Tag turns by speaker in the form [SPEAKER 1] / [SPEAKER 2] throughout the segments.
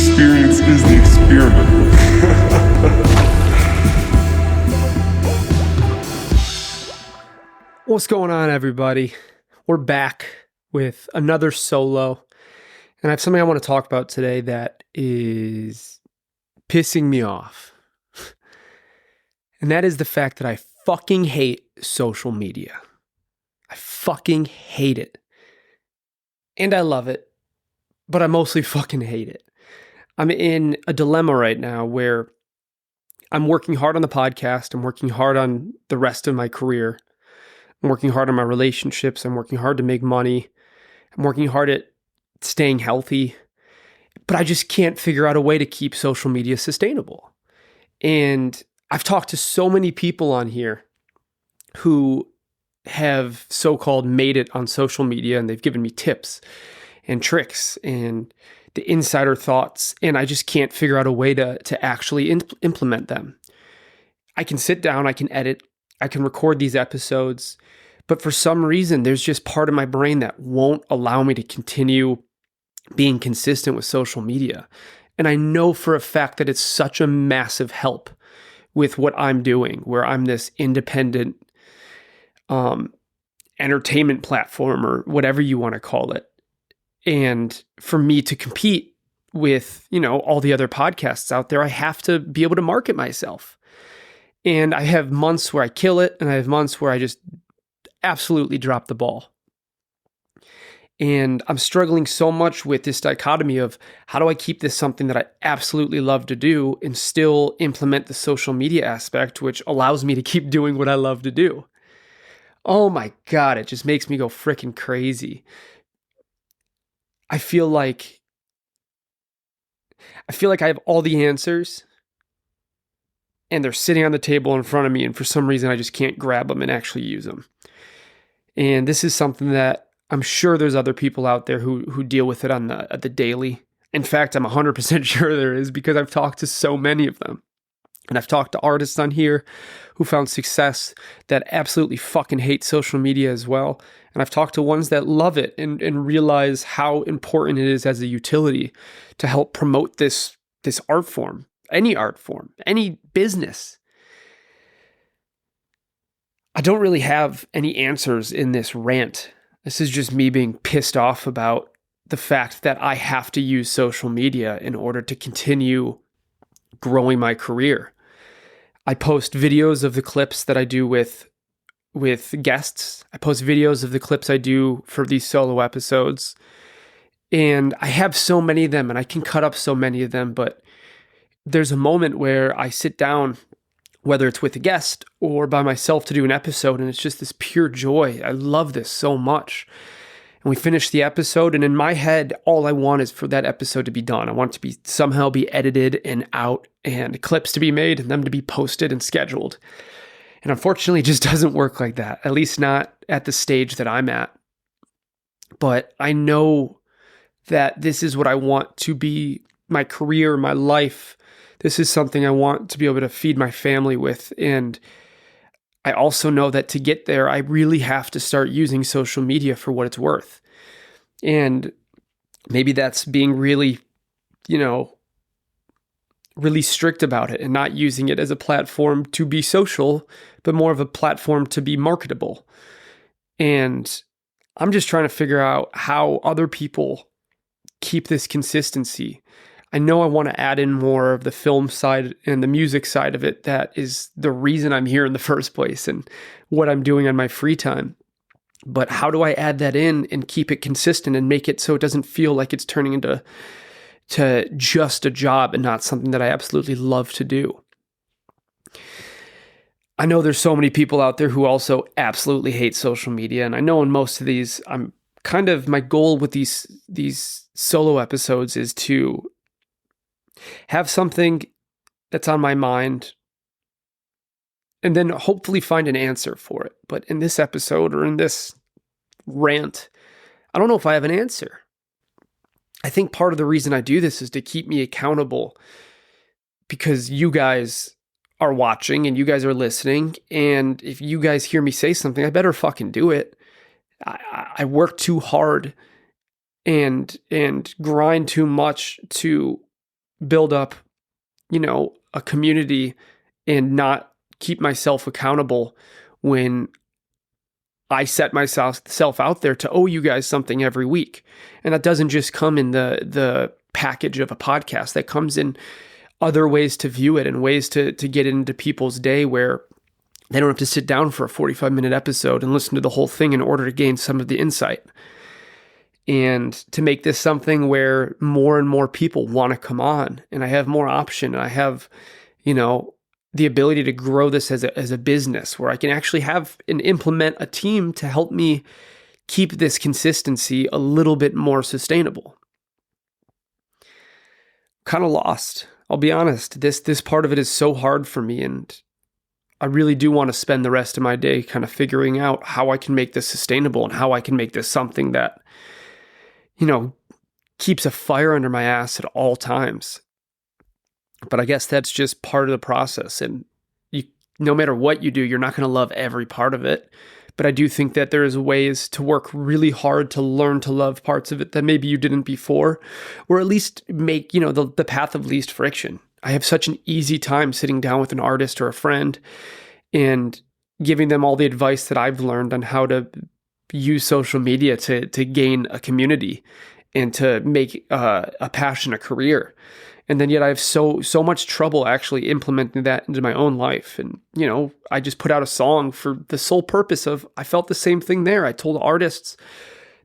[SPEAKER 1] experience is the experiment.
[SPEAKER 2] What's going on, everybody? We're back with another solo, and I have something I want to talk about today that is pissing me off. And that is the fact that I fucking hate social media. I fucking hate it. And I love it, but I mostly fucking hate it. I'm in a dilemma right now where I'm working hard on the podcast. I'm working hard on the rest of my career. I'm working hard on my relationships. I'm working hard to make money. I'm working hard at staying healthy. But I just can't figure out a way to keep social media sustainable. And I've talked to so many people on here who have so-called made it on social media, and they've given me tips and tricks and the insider thoughts, and I just can't figure out a way to actually implement them. I can sit down, I can edit, I can record these episodes, but for some reason, there's just part of my brain that won't allow me to continue being consistent with social media. And I know for a fact that it's such a massive help with what I'm doing, where I'm this independent entertainment platform or whatever you want to call it. And for me to compete with, all the other podcasts out there, I have to be able to market myself. And I have months where I kill it, and I have months where I just absolutely drop the ball. And I'm struggling so much with this dichotomy of how do I keep this something that I absolutely love to do and still implement the social media aspect, which allows me to keep doing what I love to do. Oh my God, it just makes me go freaking crazy. I feel like I have all the answers and they're sitting on the table in front of me, and for some reason I just can't grab them and actually use them. And this is something that I'm sure there's other people out there who deal with it on the daily. In fact, I'm 100% sure there is, because I've talked to so many of them. And I've talked to artists on here who found success that absolutely fucking hate social media as well. And I've talked to ones that love it and realize how important it is as a utility to help promote this art form, any business. I don't really have any answers in this rant. This is just me being pissed off about the fact that I have to use social media in order to continue growing my career. I post videos of the clips that I do with guests. I post videos of the clips I do for these solo episodes. And I have so many of them, and I can cut up so many of them, but there's a moment where I sit down, whether it's with a guest or by myself, to do an episode, and it's just this pure joy. I love this so much. And we finish the episode, and in my head, all I want is for that episode to be done. I want it to somehow be edited and out, and clips to be made, and them to be posted and scheduled. And unfortunately, it just doesn't work like that, at least not at the stage that I'm at. But I know that this is what I want to be my career, my life. This is something I want to be able to feed my family with. And I also know that to get there, I really have to start using social media for what it's worth. And maybe that's being really, really strict about it and not using it as a platform to be social, but more of a platform to be marketable. And I'm just trying to figure out how other people keep this consistency. I know I want to add in more of the film side and the music side of it. That is the reason I'm here in the first place and what I'm doing on my free time. But how do I add that in and keep it consistent and make it so it doesn't feel like it's turning into just a job and not something that I absolutely love to do? I know there's so many people out there who also absolutely hate social media. And I know in most of these, my goal with these solo episodes is to have something that's on my mind and then hopefully find an answer for it. But in this episode or in this rant, I don't know if I have an answer. I think part of the reason I do this is to keep me accountable, because you guys are watching and you guys are listening. And if you guys hear me say something, I better fucking do it. I work too hard and grind too much to build up, a community and not keep myself accountable when I set myself out there to owe you guys something every week. And that doesn't just come in the package of a podcast. That comes in other ways to view it and ways to get into people's day where they don't have to sit down for a 45-minute episode and listen to the whole thing in order to gain some of the insight. And to make this something where more and more people want to come on, and I have more option, and I have, the ability to grow this as a business where I can actually have and implement a team to help me keep this consistency a little bit more sustainable. Kind of lost. I'll be honest. This part of it is so hard for me, and I really do want to spend the rest of my day kind of figuring out how I can make this sustainable and how I can make this something that, keeps a fire under my ass at all times. But I guess that's just part of the process. And no matter what you do, you're not going to love every part of it. But I do think that there is ways to work really hard to learn to love parts of it that maybe you didn't before, or at least make, the path of least friction. I have such an easy time sitting down with an artist or a friend and giving them all the advice that I've learned on how to use social media to gain a community and to make a passion a career. And then yet I have so much trouble actually implementing that into my own life. And, I just put out a song for the sole purpose of, I felt the same thing there. I told artists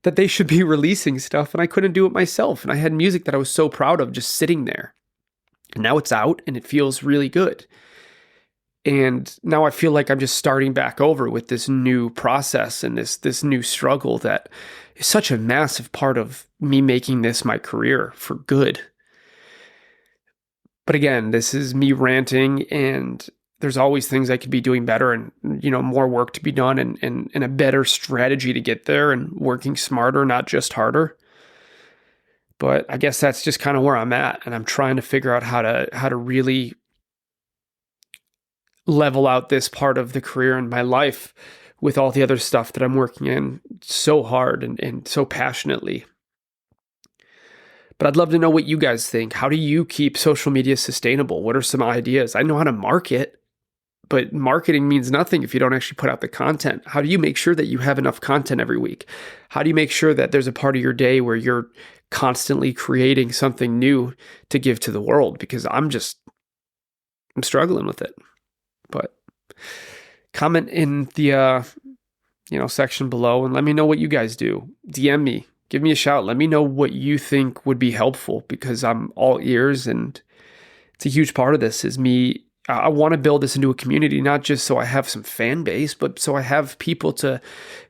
[SPEAKER 2] that they should be releasing stuff and I couldn't do it myself. And I had music that I was so proud of just sitting there. And now it's out and it feels really good. And now I feel like I'm just starting back over with this new process and this new struggle that is such a massive part of me making this my career for good. But again, this is me ranting, and there's always things I could be doing better and, more work to be done and a better strategy to get there and working smarter, not just harder. But I guess that's just kind of where I'm at. And I'm trying to figure out how to really level out this part of the career in my life with all the other stuff that I'm working in so hard and so passionately. But I'd love to know what you guys think. How do you keep social media sustainable? What are some ideas? I know how to market, but marketing means nothing if you don't actually put out the content. How do you make sure that you have enough content every week? How do you make sure that there's a part of your day where you're constantly creating something new to give to the world? Because I'm struggling with it. But comment in the section below and let me know what you guys do. DM me. Give me a shout. Let me know what you think would be helpful, because I'm all ears, and it's a huge part of this is me. I want to build this into a community, not just so I have some fan base, but so I have people to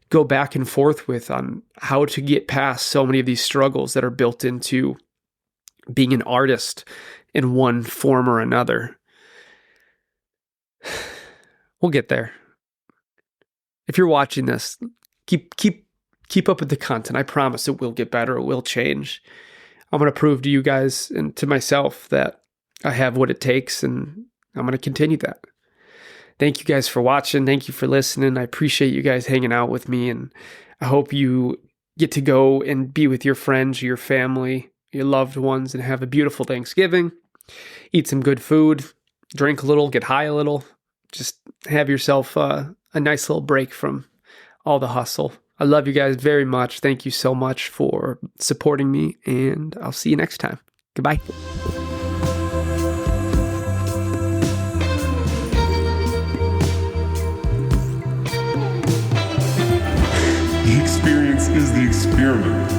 [SPEAKER 2] go back and forth with on how to get past so many of these struggles that are built into being an artist in one form or another. We'll get there. If you're watching this, keep up with the content. I promise it will get better. It will change. I'm going to prove to you guys and to myself that I have what it takes, and I'm going to continue that. Thank you guys for watching. Thank you for listening. I appreciate you guys hanging out with me, and I hope you get to go and be with your friends, your family, your loved ones, and have a beautiful Thanksgiving. Eat some good food, drink a little, get high a little. Just have yourself a nice little break from all the hustle. I love you guys very much. Thank you so much for supporting me, and I'll see you next time. Goodbye.
[SPEAKER 1] The experience is the experiment.